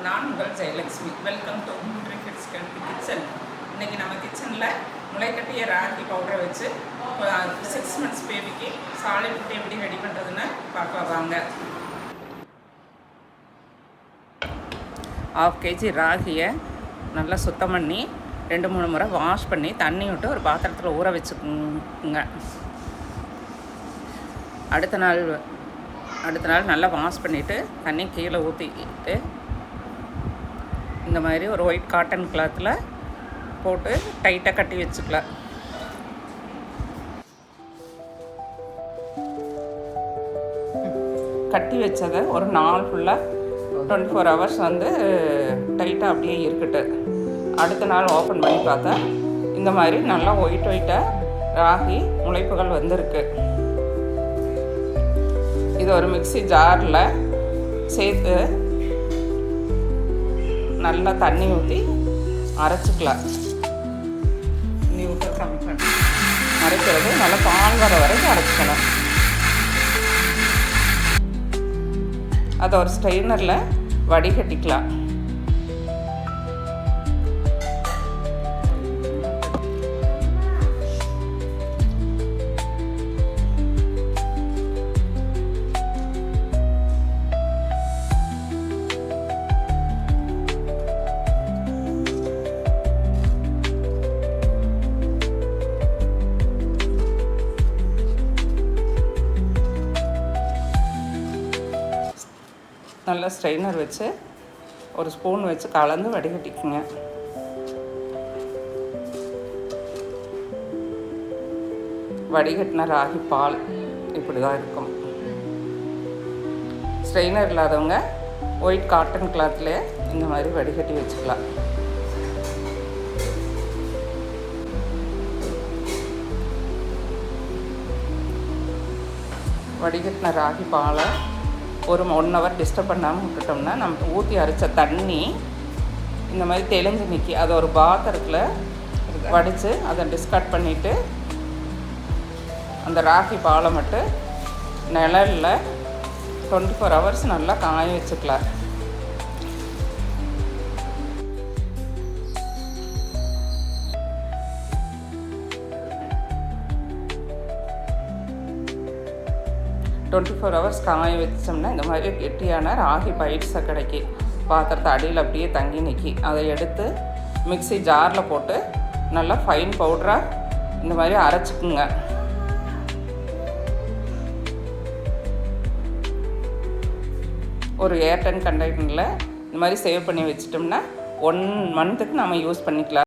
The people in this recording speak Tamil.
நான் உங்கள் Jayalakshmi. Welcome to kids kitchen. இன்றைக்கி நம்ம கிச்சனில் முளைக்கட்டிய ராகி பவுடரை வச்சு 6 months பேபிக்கு சாலிட் ஃபுட் எப்படி ரெடி பண்ணுறதுன்னு பார்க்க வாங்க. 1/2 kg ராகியை நல்லா சுத்தம் பண்ணி 2-3 முறை வாஷ் பண்ணி தண்ணி விட்டு ஒரு பாத்திரத்தில் ஊற வச்சுக்கோங்க. அடுத்த நாள் நல்லா வாஷ் பண்ணிவிட்டு தண்ணி கீழே ஊற்றிக்கிட்டு இந்த மாதிரி ஒரு ஒயிட் காட்டன் கிளாத்தில் போட்டு டைட்டாக கட்டி வச்சுக்கலாம். கட்டி வச்சதை ஒரு நாள் ஃபுல்லாக 24 hours டைட்டாக அப்படியே இருக்கட்டு. அடுத்த நாள் ஓப்பன் பண்ணி பார்த்தா இந்த மாதிரி நல்லா ஒயிட்டாக ராகி முளைப்புகள் வந்திருக்கு. இது ஒரு மிக்ஸி ஜாரில் சேர்த்து நல்லா தண்ணி ஊற்றி அரைச்சிக்கலாம். தண்ணி ஊற்றி கம்மி பண்ணி அரைக்கிறது நல்லா பால் வர வரைக்கும் அரைச்சிக்கணும். அதை ஒரு ஸ்ட்ரெயினரில் வடிகட்டிக்கலாம். நல்லா ஸ்ட்ரெயினர் வச்சு ஒரு ஸ்பூன் வச்சு கலந்து வடிகட்டிக்குங்க. வடிகட்டின ராகி பால் இப்படி தான் இருக்கும். ஸ்ட்ரெயினர் இல்லாதவங்க ஒயிட் காட்டன் கிளாத்லேயே இந்த மாதிரி வடிகட்டி வச்சுக்கலாம். வடிகட்டின ராகி பாலை ஒரு 1 hour டிஸ்டர்ப் பண்ணாமல் விட்டுட்டோம்னா நமக்கு ஊற்றி அரைச்ச தண்ணி இந்த மாதிரி தெளிஞ்சு நிற்கி அதை ஒரு பாத்திரத்தில் வடித்து அதை டிஸ்கார்ட் பண்ணிவிட்டு அந்த ராகி பாலை மட்டும் நிழலில் 24 hours நல்லா காய வச்சுக்கலாம். காய வச்சோம்னா இந்த மாதிரி கெட்டியான ராகி பைட்ஸை கிடைக்கி பாத்திரத்தை அடியில் அப்படியே தங்கி நிற்கி அதை எடுத்து மிக்ஸி ஜாரில் போட்டு நல்லா ஃபைன் பவுடராக இந்த மாதிரி அரைச்சிக்குங்க. ஒரு ஏர்டைன் கண்டெய்னரில் இந்த மாதிரி சேவ் பண்ணி வச்சிட்டோம்னா 1 month நம்ம யூஸ் பண்ணிக்கலாம்.